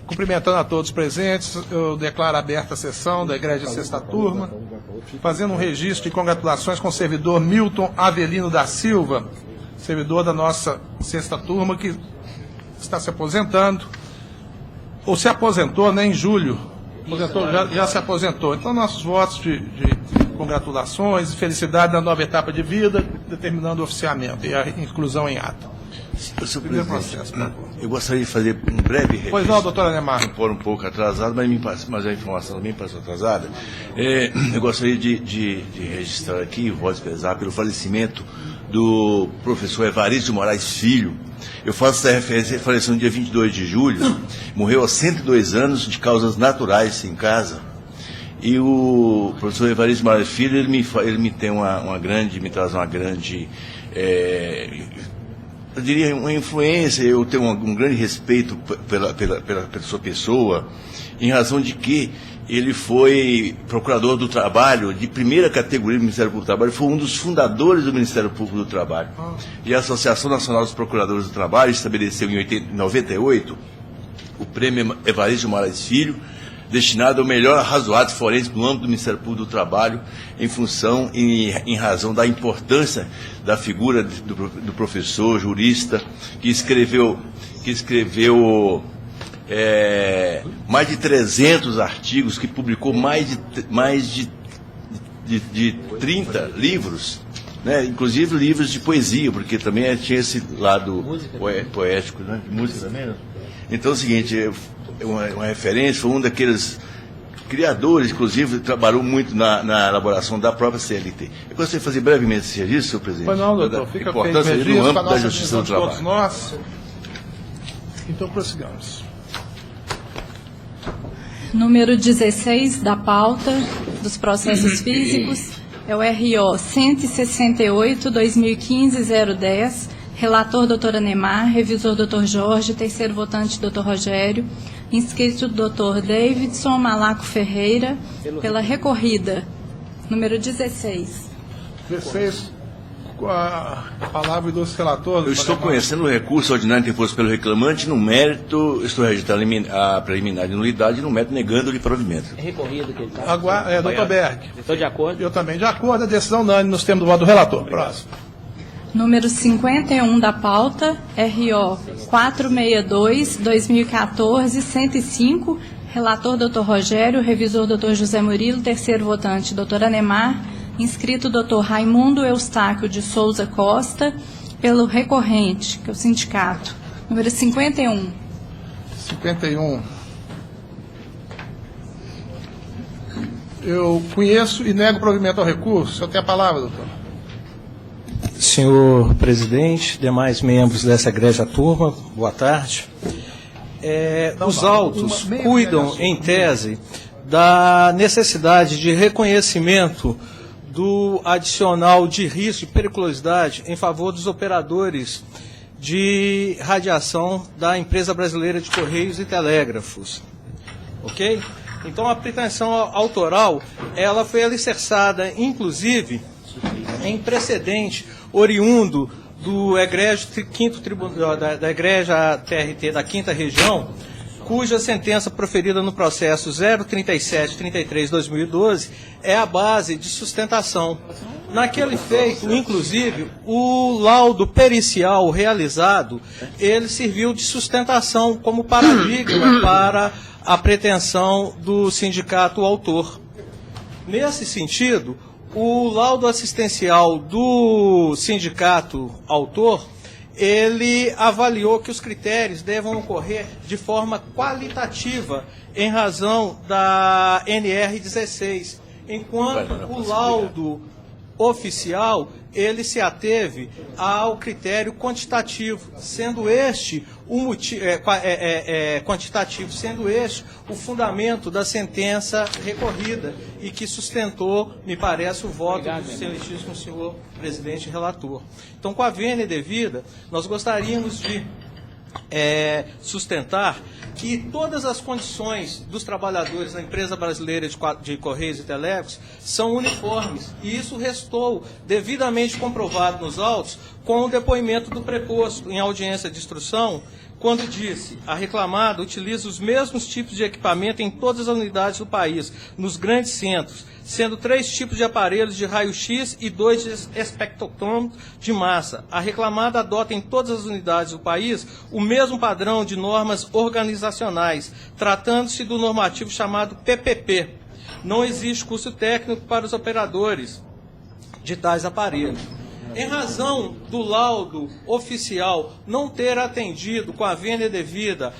Cumprimentando a todos os presentes, eu declaro aberta a sessão da Egrégia Sexta Turma, fazendo um registro de congratulações com o servidor Milton Avelino da Silva, servidor da nossa Sexta Turma, que está se aposentando, ou se aposentou, né, em julho, já se aposentou. Então, nossos votos de congratulações e felicidade na nova etapa de vida, determinando o oficiamento e a inclusão em ata. Senhor presidente, eu gostaria de fazer um breve registro. Pois não, doutora Neymar. Um pouco atrasado, mas a informação também passou atrasada. Eu gostaria de registrar aqui, vou expressar, pelo falecimento do professor Evaristo de Moraes Filho. Eu faço essa referência, ele faleceu no dia 22 de julho, morreu aos 102 anos de causas naturais em casa. E o professor Evaristo de Moraes Filho, ele me traz uma grande eu diria, uma influência, eu tenho um grande respeito pela sua pessoa, em razão de que ele foi procurador do trabalho, de primeira categoria do Ministério Público do Trabalho, foi um dos fundadores do Ministério Público do Trabalho. E a Associação Nacional dos Procuradores do Trabalho estabeleceu em 98 o prêmio Evaristo de Moraes Filho, destinado ao melhor arrazoado forense no âmbito do Ministério Público do Trabalho, em função e em razão da importância da figura do professor jurista que escreveu mais de 300 artigos, que publicou mais de 30 livros, né? Inclusive livros de poesia, porque também tinha esse lado poético, né? De música também, né? Então é o seguinte, uma referência, foi um daqueles criadores, inclusive, trabalhou muito na elaboração da própria CLT. Eu gostaria de fazer brevemente esse registro, senhor presidente. Pois não, doutor, fica feito registro no âmbito da Justiça do Trabalho. Todos nós. Então, prossigamos. Número 16 da pauta dos processos físicos é o RO 168-2015-010, relator doutora Neymar, revisor doutor Jorge, terceiro votante doutor Rogério, inscrito doutor Davidson Malaco Ferreira, pela recorrida. Número 16. 16, com a palavra do relator. Eu estou conhecendo o recurso ordinário interposto pelo reclamante, no mérito, estou registrando a preliminar de nulidade, no mérito negando-lhe provimento. É recorrido que ele está. Doutor Berg. Estou de acordo. Eu também de acordo, a decisão unânime nos termos do voto do relator. Próximo. Número 51 da pauta, RO 462-2014-105, relator doutor Rogério, revisor doutor José Murilo, terceiro votante doutora Neymar, inscrito doutor Raimundo Eustáquio de Souza Costa, pelo recorrente, que é o sindicato. Número 51. 51. Eu conheço e nego provimento ao recurso. O senhor tem a palavra, doutor. Senhor presidente, demais membros dessa egrégia turma, boa tarde. Os autos cuidam, em tese, da necessidade de reconhecimento do adicional de risco e periculosidade em favor dos operadores de radiação da Empresa Brasileira de Correios e Telégrafos. Ok? Então, a pretensão autoral, ela foi alicerçada, inclusive, em precedente oriundo do egrégio da Egrégia TRT da 5ª Região, cuja sentença proferida no processo 03733-2012 é a base de sustentação. Naquele feito, inclusive, o laudo pericial realizado, ele serviu de sustentação como paradigma para a pretensão do sindicato autor. Nesse sentido, o laudo assistencial do sindicato autor, ele avaliou que os critérios devem ocorrer de forma qualitativa em razão da NR16, enquanto o laudo oficial, ele se ateve ao critério quantitativo, sendo este o quantitativo, sendo este o fundamento da sentença recorrida e que sustentou, me parece, o voto do excelentíssimo senhor presidente relator. Então, com a vênia devida, nós gostaríamos de sustentar que todas as condições dos trabalhadores da Empresa Brasileira de Correios e Telégrafos são uniformes, e isso restou devidamente comprovado nos autos com o depoimento do preposto em audiência de instrução quando disse: a reclamada utiliza os mesmos tipos de equipamento em todas as unidades do país, nos grandes centros, sendo 3 tipos de aparelhos de raio-x e 2 de espectrômetro de massa. A reclamada adota em todas as unidades do país o mesmo padrão de normas organizacionais, tratando-se do normativo chamado PPP. Não existe custo técnico para os operadores de tais aparelhos. Em razão do laudo oficial não ter atendido com a vênia devida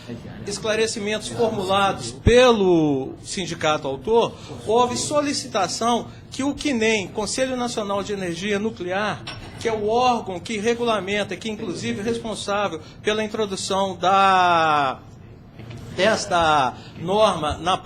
esclarecimentos formulados pelo sindicato autor, houve solicitação que o CNEM, Conselho Nacional de Energia Nuclear, que é o órgão que regulamenta, que inclusive é responsável pela introdução desta norma na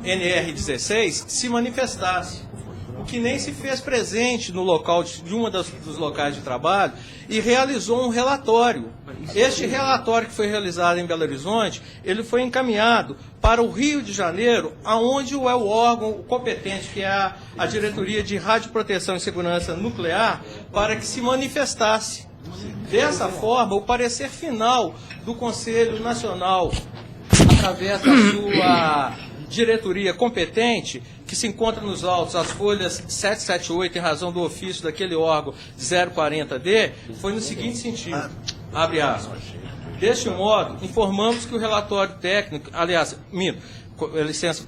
NR16, se manifestasse. O que nem se fez presente no local de uma dos locais de trabalho e realizou um relatório. Este relatório que foi realizado em Belo Horizonte, ele foi encaminhado para o Rio de Janeiro, aonde é o órgão competente, que é a Diretoria de Radioproteção e Segurança Nuclear, para que se manifestasse. Dessa forma, o parecer final do Conselho Nacional, através da sua diretoria competente, que se encontra nos autos, as folhas 778, em razão do ofício daquele órgão 040D, foi no seguinte sentido, abre aspas: deste modo, informamos que o relatório técnico, aliás, licença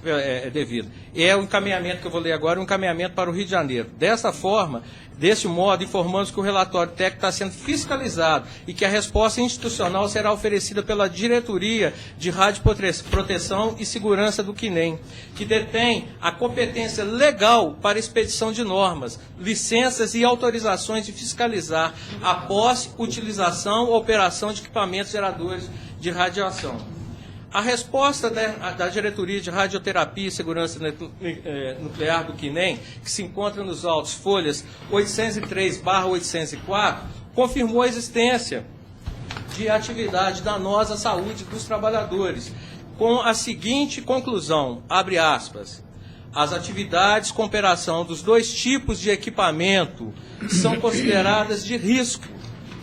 devida, é o encaminhamento que eu vou ler agora, o encaminhamento para o Rio de Janeiro. Dessa forma, deste modo, informamos que o relatório técnico está sendo fiscalizado e que a resposta institucional será oferecida pela Diretoria de Radioproteção e Segurança do CNEM, que detém a competência legal para expedição de normas, licenças e autorizações de fiscalizar a posse, utilização ou operação de equipamentos geradores de radiação. A resposta da Diretoria de Radioterapia e Segurança Nuclear do CNEM, que se encontra nos autos folhas 803/804, confirmou a existência de atividade danosa à saúde dos trabalhadores, com a seguinte conclusão, abre aspas: as atividades com operação dos 2 tipos de equipamento são consideradas de risco,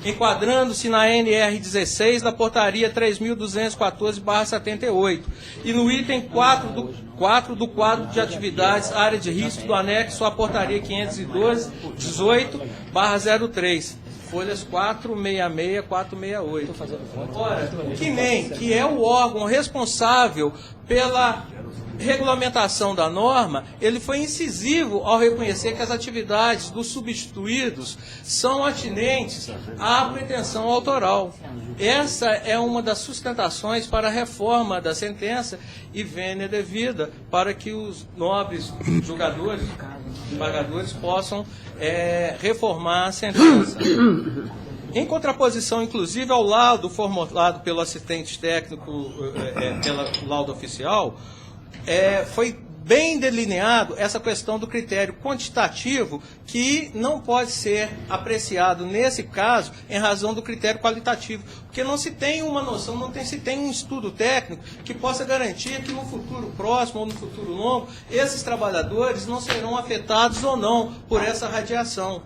enquadrando-se na NR16 da portaria 3.214/78 e no item 4 do quadro de atividades área de risco do anexo à portaria 512/18/03, folhas 466 e 468. Ora, o CNEM, que é o órgão responsável pela regulamentação da norma, ele foi incisivo ao reconhecer que as atividades dos substituídos são atinentes à pretensão autoral. Essa é uma das sustentações para a reforma da sentença e vênia devida, para que os nobres julgadores, pagadores, possam reformar a sentença. Em contraposição, inclusive, ao laudo formulado pelo assistente técnico, pelo laudo oficial, foi bem delineado essa questão do critério quantitativo, que não pode ser apreciado nesse caso em razão do critério qualitativo, porque não se tem uma noção, não se tem um estudo técnico que possa garantir que no futuro próximo ou no futuro longo esses trabalhadores não serão afetados ou não por essa radiação.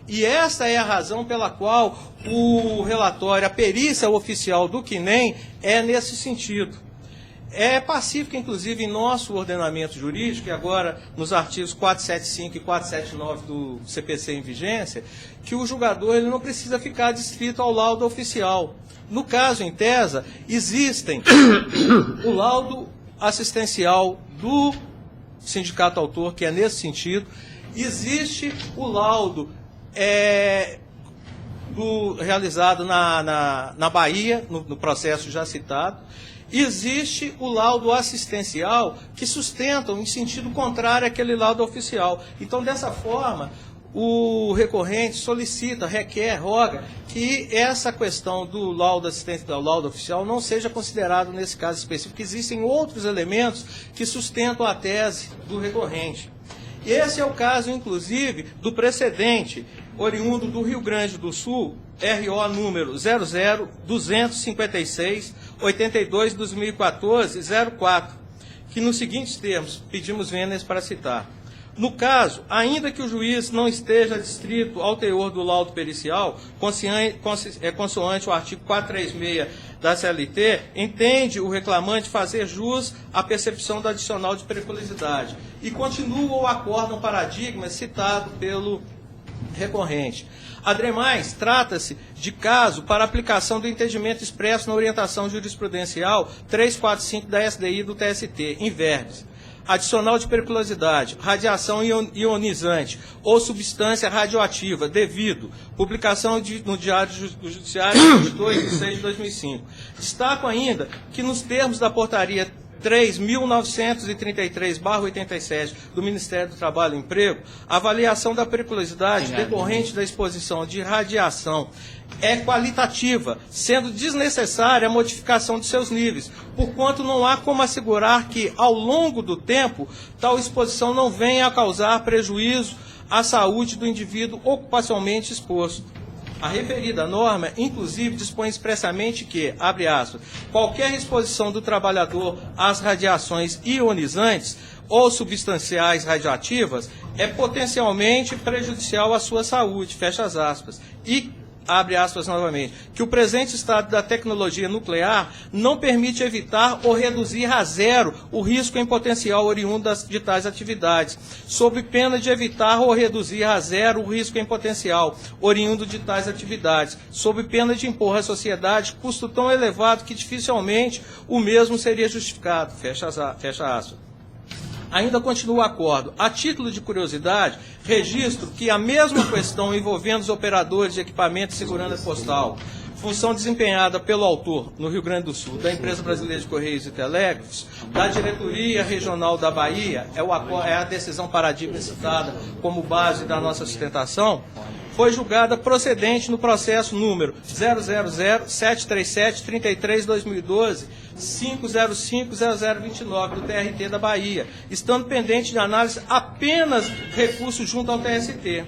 E essa é a razão pela qual o relatório, a perícia oficial do CNEM é nesse sentido. É pacífico, inclusive, em nosso ordenamento jurídico, e agora nos artigos 475 e 479 do CPC em vigência, que o julgador ele não precisa ficar adscrito ao laudo oficial. No caso, em tesa, existem o laudo assistencial do sindicato autor, que é nesse sentido, existe o laudo realizado na Bahia, no processo já citado. Existe o laudo assistencial que sustentam em sentido contrário àquele laudo oficial. Então, dessa forma, o recorrente solicita, requer, roga que essa questão do laudo assistencial, do laudo oficial, não seja considerado nesse caso específico. Existem outros elementos que sustentam a tese do recorrente. Esse é o caso, inclusive, do precedente oriundo do Rio Grande do Sul, RO número 00256/82/2014-04, que nos seguintes termos, pedimos vênias para citar: No caso, ainda que o juiz não esteja adstrito ao teor do laudo pericial, consoante o artigo 436 da CLT, entende o reclamante fazer jus à percepção da adicional de periculosidade e continua o acórdão paradigma citado pelo recorrente. Ademais, trata-se de caso para aplicação do entendimento expresso na orientação jurisprudencial 345 da SDI do TST, em verbis. Adicional de periculosidade, radiação ionizante ou substância radioativa, devido. Publicação no Diário Judiciário de 2 de 6 de 2005. Destaco ainda que nos termos da portaria 3.933/87 do Ministério do Trabalho e Emprego, a avaliação da periculosidade decorrente da exposição de radiação é qualitativa, sendo desnecessária a modificação de seus níveis, porquanto não há como assegurar que, ao longo do tempo, tal exposição não venha a causar prejuízo à saúde do indivíduo ocupacionalmente exposto. A referida norma, inclusive, dispõe expressamente que, abre aspas, qualquer exposição do trabalhador às radiações ionizantes ou substanciais radioativas é potencialmente prejudicial à sua saúde, fecha as aspas, e abre aspas novamente, que o presente estado da tecnologia nuclear não permite evitar ou reduzir a zero o risco em potencial oriundo de tais atividades, sob pena de evitar ou reduzir a zero o risco em potencial oriundo de tais atividades, sob pena de impor à sociedade custo tão elevado que dificilmente o mesmo seria justificado, fecha aspas. Ainda continua o acordo. A título de curiosidade, registro que a mesma questão envolvendo os operadores de equipamento de segurança postal, função desempenhada pelo autor no Rio Grande do Sul, da Empresa Brasileira de Correios e Telégrafos, da Diretoria Regional da Bahia, é a decisão paradigma citada como base da nossa sustentação, foi julgada procedente no processo número 000-737-33-2012, 505-0029 do TRT da Bahia, estando pendente de análise apenas recurso junto ao TST.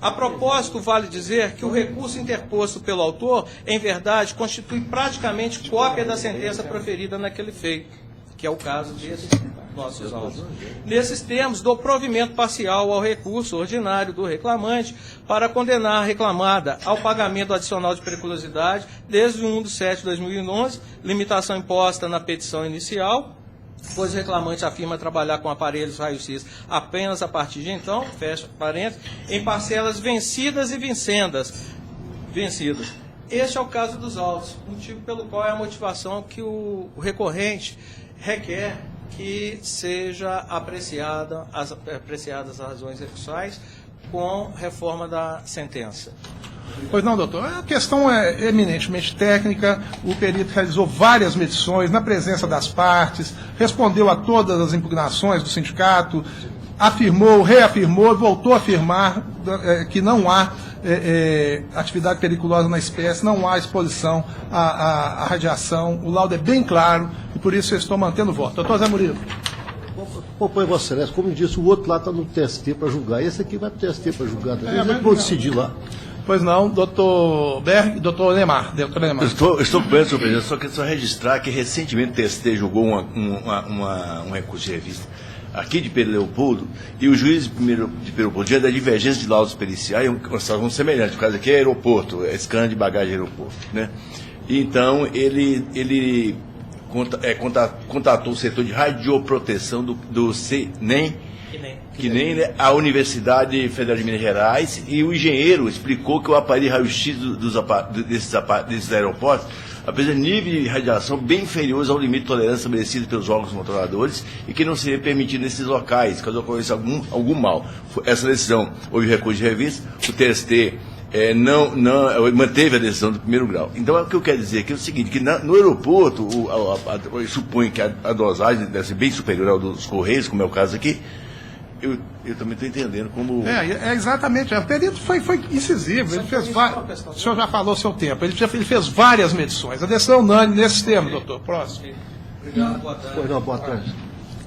A propósito, vale dizer que o recurso interposto pelo autor, em verdade, constitui praticamente cópia da sentença proferida naquele feito, que é o caso desses nossos autos. Nesses termos, dou provimento parcial ao recurso ordinário do reclamante para condenar a reclamada ao pagamento adicional de periculosidade desde 1/7/2011, limitação imposta na petição inicial, pois o reclamante afirma trabalhar com aparelhos raio-x apenas a partir de então, fecha parênteses, em parcelas vencidas e vincendas. Este é o caso dos autos, motivo pelo qual é a motivação que o recorrente requer que seja apreciadas as razões recursais com reforma da sentença. Pois não, doutor. A questão é eminentemente técnica. O perito realizou várias medições na presença das partes, respondeu a todas as impugnações do sindicato, afirmou, reafirmou, voltou a afirmar que não há atividade periculosa na espécie, não há exposição à radiação. O laudo é bem claro e por isso eu estou mantendo o voto. Doutor Zé Murilo. Propõe Vossa Excelência, como disse, o outro lá está no TST para julgar, esse aqui vai para o TST para julgar, eles vão decidir lá. Pois não, doutor Berg, doutor Lemar. Estou bem, senhor presidente, só quero registrar que recentemente o TST julgou um recurso de revista aqui de Pedro Leopoldo, e o juiz de Pedro Leopoldo, diante da divergência de laudos periciais, uma situação semelhante, o caso aqui é aeroporto, é scan de bagagem aeroporto, né? E então ele contatou o setor de radioproteção do CNEM, que nem a Universidade Federal de Minas Gerais, e o engenheiro explicou que o aparelho raio-x desses aeroportos apresenta nível de radiação bem inferiores ao limite de tolerância estabelecido pelos órgãos controladores e que não seria permitido nesses locais, caso ocorresse algum mal. Essa decisão, houve recurso de revista, o TST não manteve a decisão do primeiro grau. Então, o que eu quero dizer aqui é o seguinte, que no aeroporto, supõe que a dosagem deve ser bem superior ao dos Correios, como é o caso aqui. Eu também estou entendendo como... Exatamente. O perito foi incisivo. Ele fez o senhor já falou o seu tempo. Ele fez várias medições. A decisão unânime nesses termos, doutor. Próximo. Obrigado, boa tarde. Boa tarde.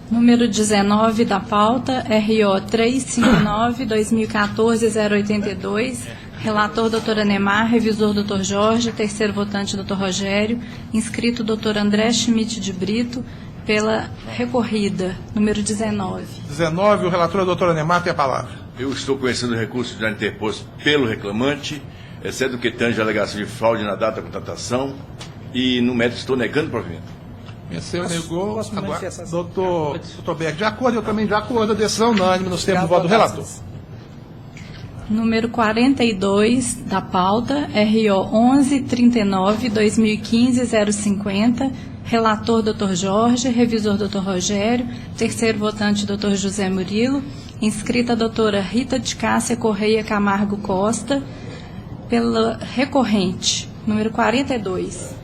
Número 19 da pauta, RO 359-2014-082. Relator, doutor Anemar. Revisor, doutor Jorge. Terceiro votante, doutor Rogério. Inscrito, doutor André Schmidt de Brito. Pela recorrida, número 19. 19, o relator, a doutora Anemar, tem a palavra. Eu estou conhecendo o recurso já interposto pelo reclamante, exceto que tange a alegação de fraude na data da contratação, e no mérito estou negando o provimento. Venceu, negou. posso me Agora, manifestar? doutor Berg, de acordo, eu também de acordo, a decisão unânime nos termos do voto do relator. Número 42 da pauta, RO 1139-2015-050, relator Dr. Jorge, revisor Dr. Rogério, terceiro votante Dr. José Murilo, inscrita a doutora Rita de Cássia Correia Camargo Costa, pela recorrente, número 42.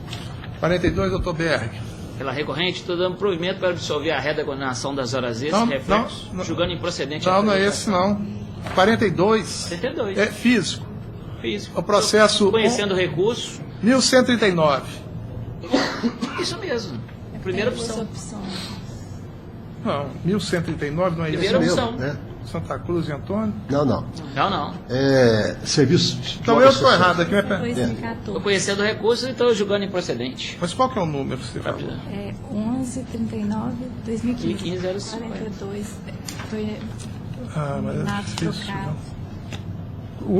42, doutor Berg. Pela recorrente, estou dando provimento para absolver a ré da condenação das horas extras, Não, reflexos, não. julgando improcedente Não, a não é apresentação. esse, não. 42 42. é físico. Físico. O processo Conhecendo o recurso, 1139. isso mesmo. Primeira opção. Não, 1139 não é Primeira isso opção. Né? Santa Cruz e Antônio. Não, não. Não. É, serviço. Então eu estou errado aqui, mas, 2014. Estou conhecendo o recurso e estou julgando improcedente. mas qual que é o número que você falou? É 1139-2015. 2015-050. 42. Ah, mas é Nada difícil. trocado.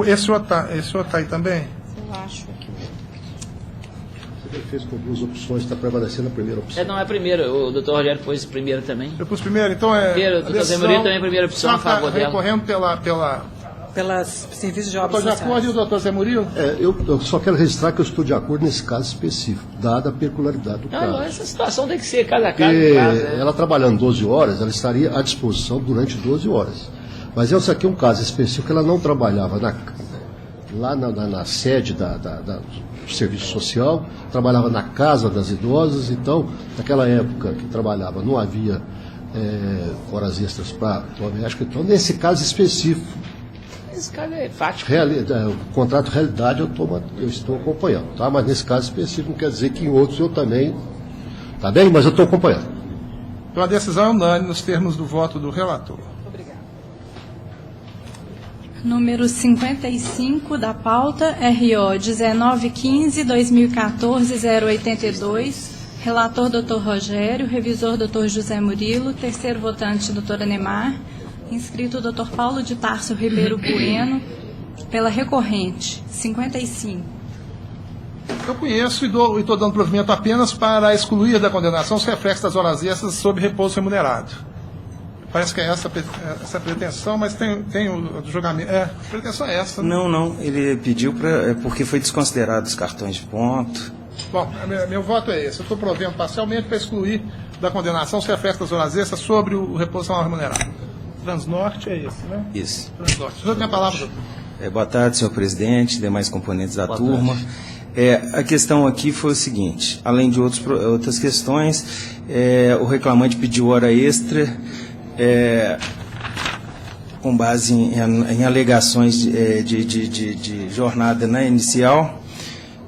Esse outro tá aí também? Eu acho que Você fez com duas opções, está prevalecendo a primeira opção. Não é a primeira, o doutor Rogério pôs primeiro também. Eu pus primeiro, então é. Primeiro, a doutor decisão- Zé Murilo também é a primeira opção, Só a favor tá dela. recorrendo pela Pelas serviços de obras doutor Jacó e o sociais. doutor Zé Murilo? Eu só quero registrar que eu estou de acordo nesse caso específico, dada a peculiaridade do Não, caso. essa situação tem que ser cada a cada. Porque claro, né? ela trabalhando 12 horas, ela estaria à disposição durante 12 horas. Mas esse aqui é um caso específico, ela não trabalhava lá na sede do serviço social, trabalhava na casa das idosas, então, naquela época que trabalhava, não havia horas extras para doméstica. Então, nesse caso específico, Esse caso é fático. o contrato realidade eu estou acompanhando, tá? Mas nesse caso específico não quer dizer que em outros eu também, tá bem? Mas eu estou acompanhando. Então a decisão é unânime nos termos do voto do relator. Número 55 da pauta, RO 1915-2014-082, relator Dr. Rogério, revisor Dr. José Murilo, terceiro votante Dr. Anemar, inscrito Dr. Paulo de Tarso Ribeiro Bueno, pela recorrente, 55. Eu conheço e estou dando provimento apenas para excluir da condenação os reflexos das horas extras sob repouso remunerado. Parece que é essa a pretensão, mas tem o julgamento. A pretensão é essa. Né? Não, ele pediu porque foi desconsiderado os cartões de ponto. Bom, meu voto é esse. Eu estou provendo parcialmente para excluir da condenação os reflexos das horas extras sobre o repouso semanal remunerado. Transnorte é esse, né? Isso. Transnorte. O senhor tem a palavra, doutor. Boa tarde, senhor presidente, demais componentes da turma. A questão aqui foi o seguinte, além de outras questões, o reclamante pediu hora extra com base em alegações de jornada na inicial,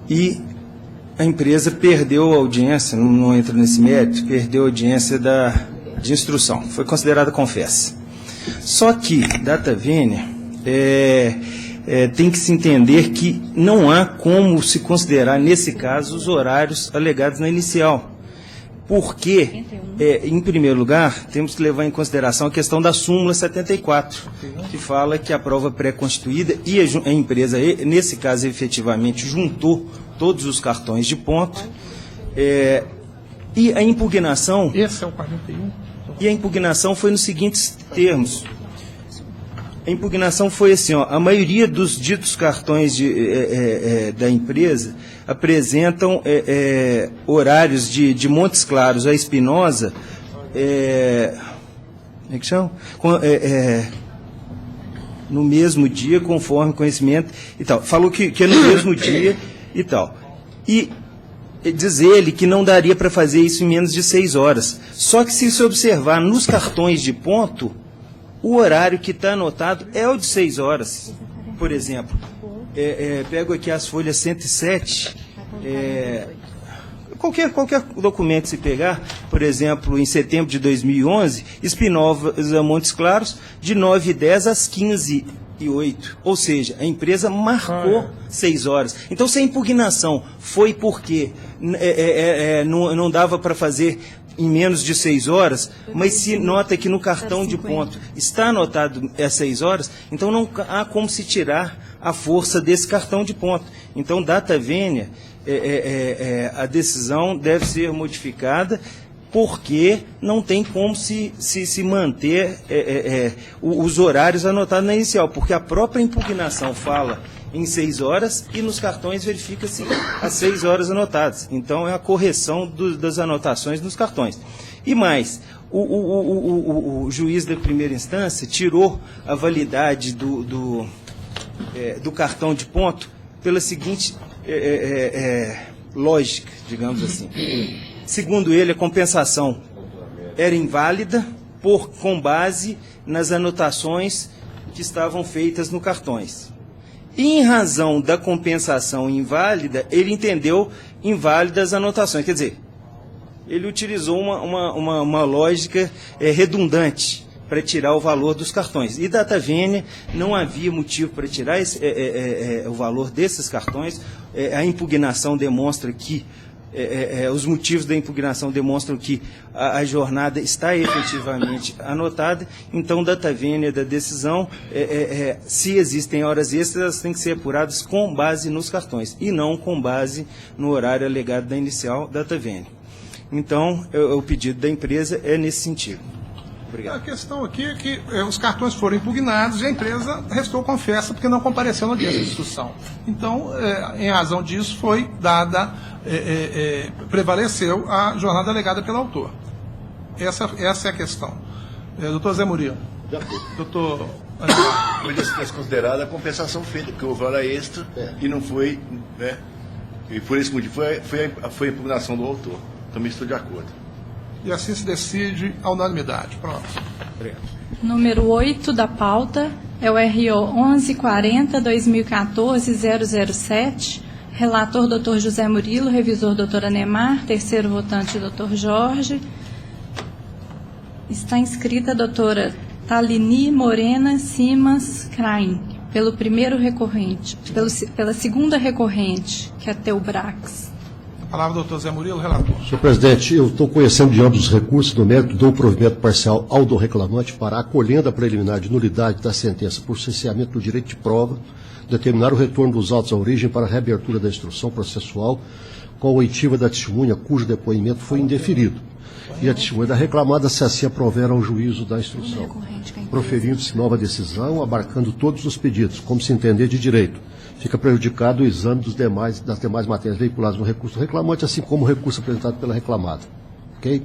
e a empresa perdeu a audiência, não entra nesse mérito, perdeu a audiência de instrução, foi considerada confessa. Só que, data vênia, tem que se entender que não há como se considerar, nesse caso, os horários alegados na inicial. Porque, em primeiro lugar, temos que levar em consideração a questão da súmula 74, que fala que a prova pré-constituída e a empresa, nesse caso, efetivamente, juntou todos os cartões de ponto, e a impugnação... Esse é o 41. E a impugnação foi nos seguintes termos. A impugnação foi assim, a maioria dos ditos cartões da empresa apresentam horários de Montes Claros a Espinosa, como é que chama? No mesmo dia, conforme conhecimento e tal. Falou que é no mesmo dia e tal. E diz ele que não daria para fazer isso em menos de 6 horas. Só que se você observar nos cartões de ponto, o horário que está anotado é o de 6 horas. Por exemplo, pego aqui as folhas 107, qualquer documento que se pegar, por exemplo, em setembro de 2011, Espinosa Montes Claros, de 9h10 às 15h 8. Ou seja, a empresa marcou 6 horas. Então, se a impugnação foi porque não dava para fazer em menos de 6 horas, mas se nota que no cartão de ponto está anotado as 6 horas, então não há como se tirar a força desse cartão de ponto. Então, data vênia, a decisão deve ser modificada, porque não tem como se manter os horários anotados na inicial, porque a própria impugnação fala em 6 horas e nos cartões verifica-se as 6 horas anotadas. Então, é a correção das anotações nos cartões. E mais, o juiz da primeira instância tirou a validade do cartão de ponto pela seguinte lógica, digamos assim. Segundo ele, a compensação era inválida com base nas anotações que estavam feitas no cartões. E, em razão da compensação inválida, ele entendeu inválidas as anotações. Quer dizer, ele utilizou uma lógica redundante para tirar o valor dos cartões. E data vênia, não havia motivo para tirar o valor desses cartões. A impugnação demonstra que os motivos da impugnação demonstram que a jornada está efetivamente anotada. Então, data vênia da decisão, se existem horas extras, elas têm que ser apuradas com base nos cartões e não com base no horário alegado da inicial data vênia. Então, o pedido da empresa é nesse sentido. Obrigado. A questão aqui é que os cartões foram impugnados e a empresa restou confessa porque não compareceu no dia da discussão. Então, em razão disso, foi dada, prevaleceu a jornada alegada pelo autor. Essa é a questão. Doutor Zé Murilo. Doutor Aníbal. Podia ser considerada a compensação feita, porque houve hora extra e não foi, né? E por esse motivo foi a impugnação do autor. Também estou de acordo. E assim se decide a unanimidade. Pronto. Obrigado. Número 8 da pauta é o RO 1140-2014-007. Relator, Dr. José Murilo. Revisor, Dr. Anemar. Terceiro votante, Dr. Jorge. Está inscrita a doutora Talini Morena Simas Krain, pelo primeiro recorrente, pela segunda recorrente, que é a Teubrax. A palavra, doutor Zé Murilo, relator. Senhor presidente, eu estou conhecendo de ambos os recursos do mérito do provimento parcial ao do reclamante para a acolhenda preliminar de nulidade da sentença por cerceamento do direito de prova, determinar o retorno dos autos à origem para a reabertura da instrução processual com a oitiva da testemunha cujo depoimento foi indeferido e a testemunha da reclamada se assim aprover ao juízo da instrução, proferindo-se nova decisão abarcando todos os pedidos, como se entender de direito. Fica prejudicado o exame das demais matérias veiculadas no recurso do reclamante, assim como o recurso apresentado pela reclamada. Ok?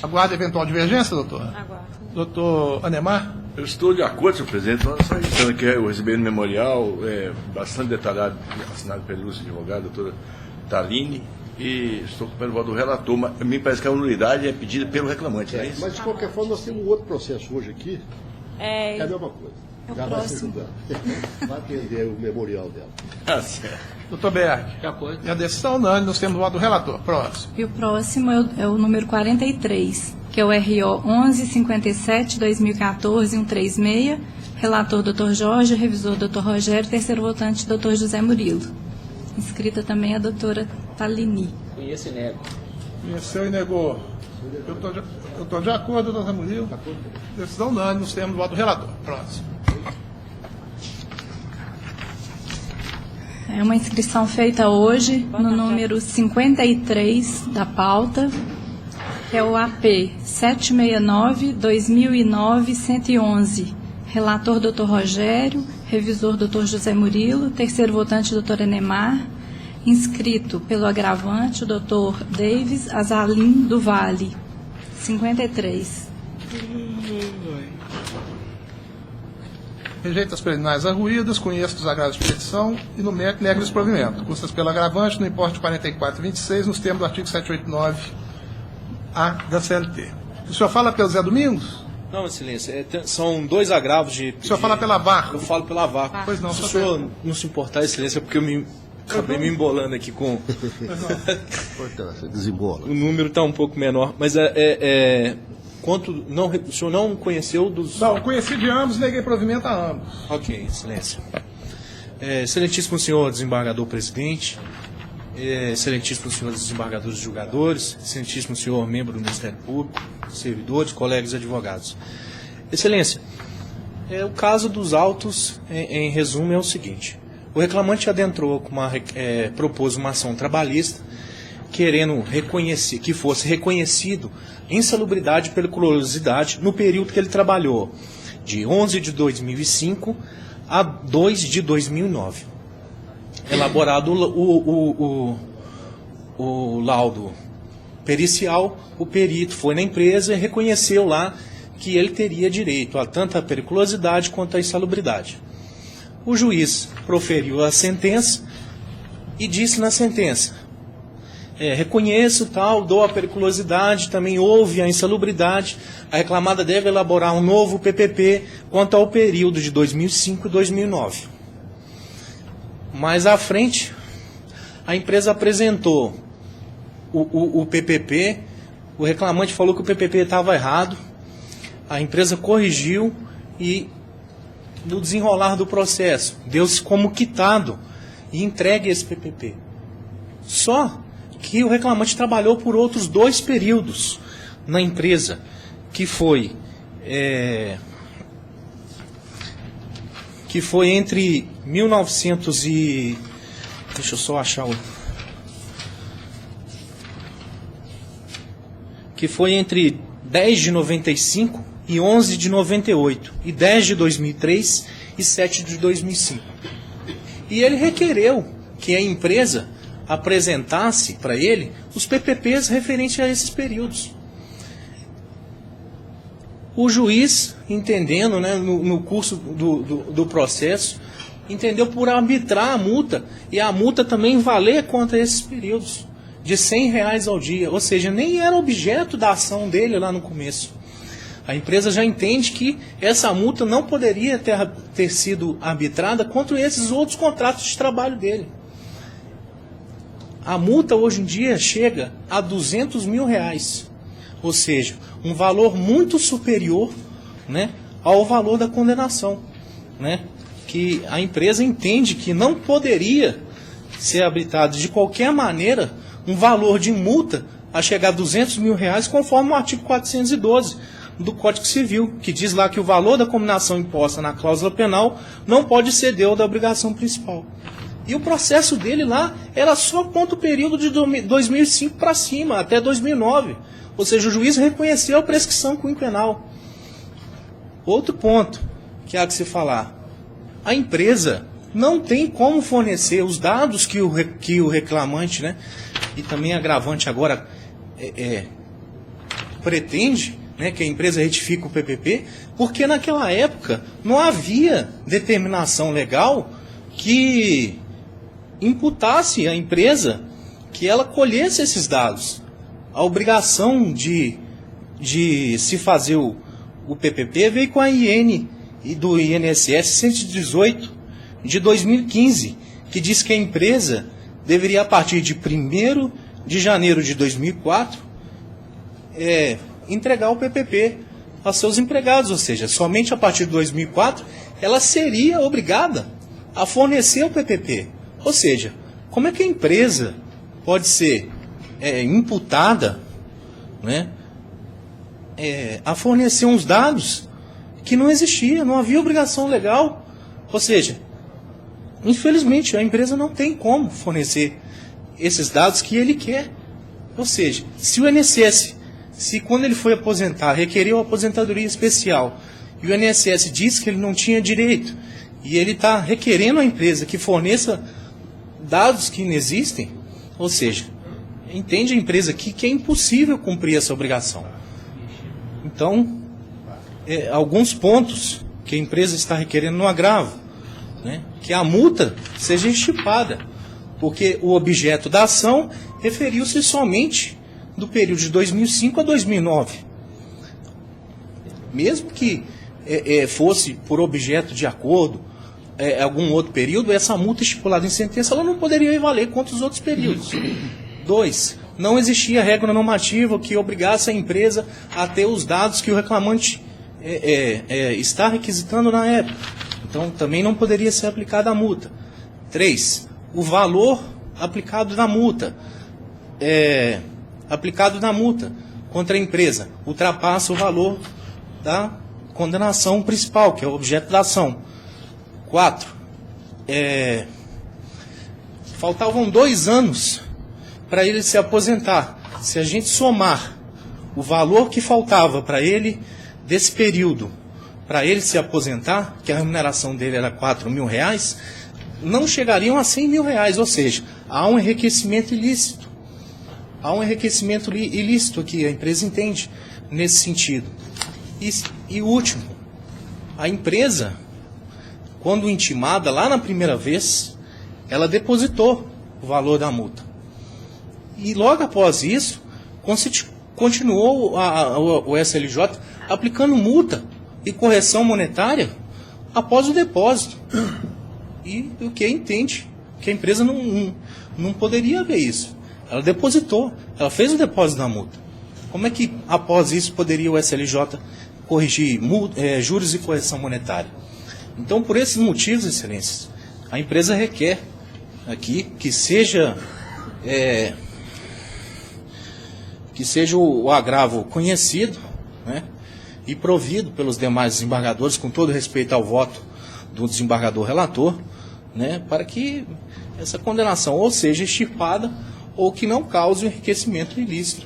Aguarda eventual divergência, doutor? Aguardo. Doutor Anemar? Eu estou de acordo, senhor presidente, só dizendo que eu recebi no memorial bastante detalhado, assinado pelo ilustre advogado, doutora Talini, e estou com o voto do relator, mas me parece que a nulidade é pedida pelo reclamante, não é isso? Mas, de qualquer forma, nós temos um outro processo hoje aqui, que é a mesma coisa. É o Já vai ser próximo. julgado. Vai atender o memorial dela. Ah, certo. Doutor Berg? De acordo. E a decisão unânime, nós temos o voto do relator. Próximo. E o próximo é o número 43, que é o RO 1157-2014-136. Relator, Dr. Jorge. Revisor, Dr. Rogério. Terceiro votante, Dr. José Murilo. Inscrita também a doutora Talini. Conheço e nego. Conheceu e negou. Eu estou de acordo, doutor Murilo. Decisão unânime, nós temos o voto do relator. Próximo. É uma inscrição feita hoje no número 53 da pauta, que é o AP 769-2009-111. Relator, Dr. Rogério. Revisor, Dr. José Murilo. Terceiro votante, Dr. Anemar. Inscrito pelo agravante, o Dr. Davis Azalim do Vale. 53. Rejeita as preliminares arruídas, conheço dos agravos de petição e no mérito nega o desprovimento. Custas pelo agravante no importe de 44,26 nos termos do artigo 789-A da CLT. O senhor fala pelo Zé Domingos? Não, excelência, são dois agravos de... O senhor fala pela VAR? Eu falo pela VAR. Pois não, Se o só senhor não se importar, excelência, porque eu acabei me embolando aqui com... Importância, desembola. O número está um pouco menor, mas quanto o senhor não conheceu dos... Não, conheci de ambos, neguei provimento a ambos. Ok, excelência. Excelentíssimo senhor desembargador presidente, excelentíssimo senhor desembargadores e julgadores, excelentíssimo senhor membro do Ministério Público, servidores, colegas advogados. Excelência, o caso dos autos, em resumo, é o seguinte. O reclamante adentrou com propôs uma ação trabalhista, querendo que fosse reconhecido insalubridade e periculosidade no período que ele trabalhou, de 11 de 2005 a 2 de 2009. Elaborado o laudo pericial, o perito foi na empresa e reconheceu lá que ele teria direito a tanto a periculosidade quanto a insalubridade. O juiz proferiu a sentença e disse na sentença: reconheço tal, dou a periculosidade, também houve a insalubridade, a reclamada deve elaborar um novo PPP quanto ao período de 2005 e 2009. Mais à frente, a empresa apresentou o PPP, o reclamante falou que o PPP estava errado, a empresa corrigiu e, no desenrolar do processo, deu-se como quitado e entregue esse PPP. Só que o reclamante trabalhou por outros 2 períodos na empresa, que foi entre 1900 e... Deixa eu só achar o... Que foi entre 10 de 95 e 11 de 98, e 10 de 2003 e 7 de 2005. E ele requereu que a empresa apresentasse para ele os PPPs referentes a esses períodos. O juiz, entendendo, né, no curso do processo, entendeu por arbitrar a multa, e a multa também valer contra esses períodos, de R$100 ao dia, ou seja, nem era objeto da ação dele lá no começo. A empresa já entende que essa multa não poderia ter sido arbitrada contra esses outros contratos de trabalho dele. A multa hoje em dia chega a R$200 mil, ou seja, um valor muito superior, né, ao valor da condenação, né, que a empresa entende que não poderia ser arbitrado de qualquer maneira um valor de multa a chegar a R$200 mil, conforme o artigo 412 do Código Civil, que diz lá que o valor da cominação imposta na cláusula penal não pode exceder o da obrigação principal. E o processo dele lá era só contra o período de 2005 para cima, até 2009. Ou seja, o juiz reconheceu a prescrição quinquenal. Outro ponto que há que se falar. A empresa não tem como fornecer os dados que o reclamante, né, e também agravante agora pretende, né, que a empresa retifique o PPP, porque naquela época não havia determinação legal que imputasse à empresa que ela colhesse esses dados. A obrigação de se fazer o PPP veio com a IN e do INSS 118 de 2015, que diz que a empresa deveria, a partir de 1º de janeiro de 2004, entregar o PPP aos seus empregados, ou seja, somente a partir de 2004 ela seria obrigada a fornecer o PPP. Ou seja, como é que a empresa pode ser imputada, né, a fornecer uns dados que não existia, não havia obrigação legal? Ou seja, infelizmente a empresa não tem como fornecer esses dados que ele quer. Ou seja, se o INSS, se quando ele foi aposentar, requeriu a aposentadoria especial, e o INSS diz que ele não tinha direito, e ele está requerendo à empresa que forneça dados que não existem, ou seja, entende a empresa aqui que é impossível cumprir essa obrigação. Então, alguns pontos que a empresa está requerendo no agravo, né, que a multa seja estipada, porque o objeto da ação referiu-se somente do período de 2005 a 2009. Mesmo que fosse por objeto de acordo algum outro período, essa multa estipulada em sentença ela não poderia valer contra os outros períodos. 2. não existia regra normativa que obrigasse a empresa a ter os dados que o reclamante está requisitando na época. Então, também não poderia ser aplicada a multa. 3. O valor aplicado na multa. Aplicado na multa contra a empresa ultrapassa o valor da condenação principal, que é o objeto da ação. 4. Faltavam 2 anos para ele se aposentar. Se a gente somar o valor que faltava para ele desse período, para ele se aposentar, que a remuneração dele era R$4.000, não chegariam a R$100.000, ou seja, há um enriquecimento ilícito. Há um enriquecimento ilícito que a empresa entende nesse sentido. E último, a empresa, quando intimada lá na primeira vez, ela depositou o valor da multa. E logo após isso, continuou o SLJ aplicando multa e correção monetária após o depósito. E o que entende que a empresa não poderia ver isso. Ela depositou, ela fez o depósito da multa. Como é que após isso poderia o SLJ corrigir juros e correção monetária? Então, por esses motivos, excelências, a empresa requer aqui que seja o agravo conhecido, né, e provido pelos demais desembargadores, com todo respeito ao voto do desembargador relator, né, para que essa condenação ou seja extirpada ou que não cause o enriquecimento ilícito,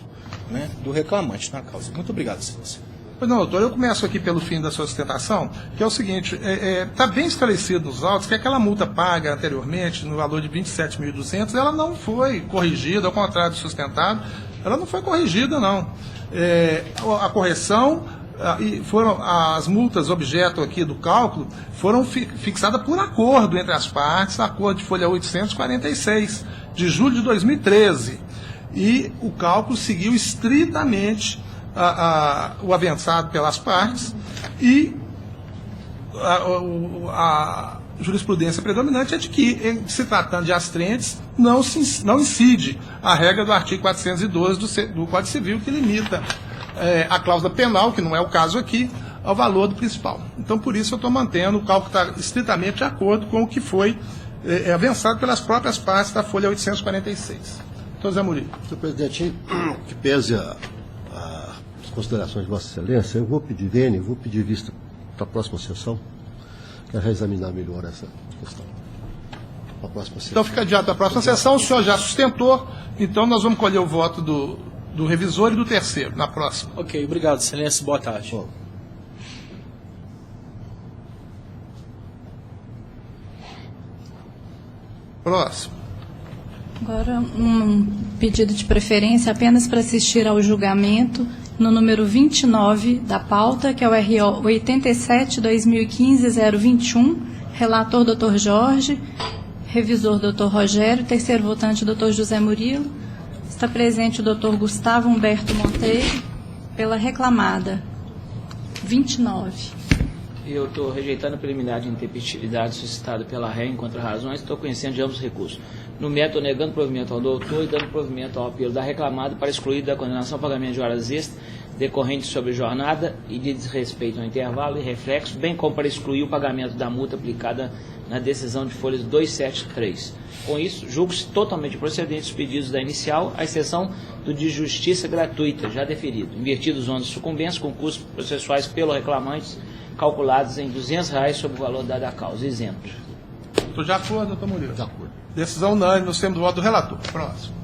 né, do reclamante na causa. Muito obrigado, excelência. Pois não, doutor, eu começo aqui pelo fim da sua sustentação, que é o seguinte, está bem esclarecido nos autos que aquela multa paga anteriormente, no valor de 27.200, ela não foi corrigida, ao contrário do sustentado, ela não foi corrigida, não. A correção, foram as multas objeto aqui do cálculo, foram fixadas por acordo entre as partes, acordo de folha 846, de julho de 2013. E o cálculo seguiu estritamente o avançado pelas partes e a jurisprudência predominante é de que, se tratando de astrentes, não incide a regra do artigo 412 do Código Civil, que limita a cláusula penal, que não é o caso aqui, ao valor do principal. Então, por isso, eu estou mantendo o cálculo está estritamente de acordo com o que foi avançado pelas próprias partes da folha 846. Doutor Zé Murilo. Senhor presidente, que pese as considerações de Vossa Excelência, eu vou pedir vista para a próxima sessão, para reexaminar melhor essa questão. Para a próxima sessão. Então fica adiado para a próxima sessão, o senhor já sustentou, então nós vamos colher o voto do revisor e do terceiro, na próxima. Ok, obrigado, excelência, boa tarde. Bom. Próximo. Agora, um pedido de preferência apenas para assistir ao julgamento no número 29 da pauta, que é o RO 87-2015-021, relator Dr. Jorge, revisor Dr. Rogério, terceiro votante Dr. José Murilo. Está presente o Dr. Gustavo Humberto Monteiro, pela reclamada 29. Eu estou rejeitando a preliminar de intempestividade suscitada pela ré em contra-razões, estou conhecendo de ambos os recursos. No mérito, negando provimento ao doutor e dando provimento ao apelo da reclamada para excluir da condenação ao pagamento de horas extras decorrentes sobre jornada e de desrespeito ao intervalo e reflexo, bem como para excluir o pagamento da multa aplicada na decisão de folhas 273. Com isso, julgo-se totalmente procedentes os pedidos da inicial, à exceção do de justiça gratuita, já deferido, invertidos os ônus sucumbentes com custos processuais pelo reclamante, calculados em R$200 sobre o valor dado à causa. Exemplo. Estou de acordo, doutor Murilo? De acordo. Decisão unânime, nós temos o voto do relator. Próximo.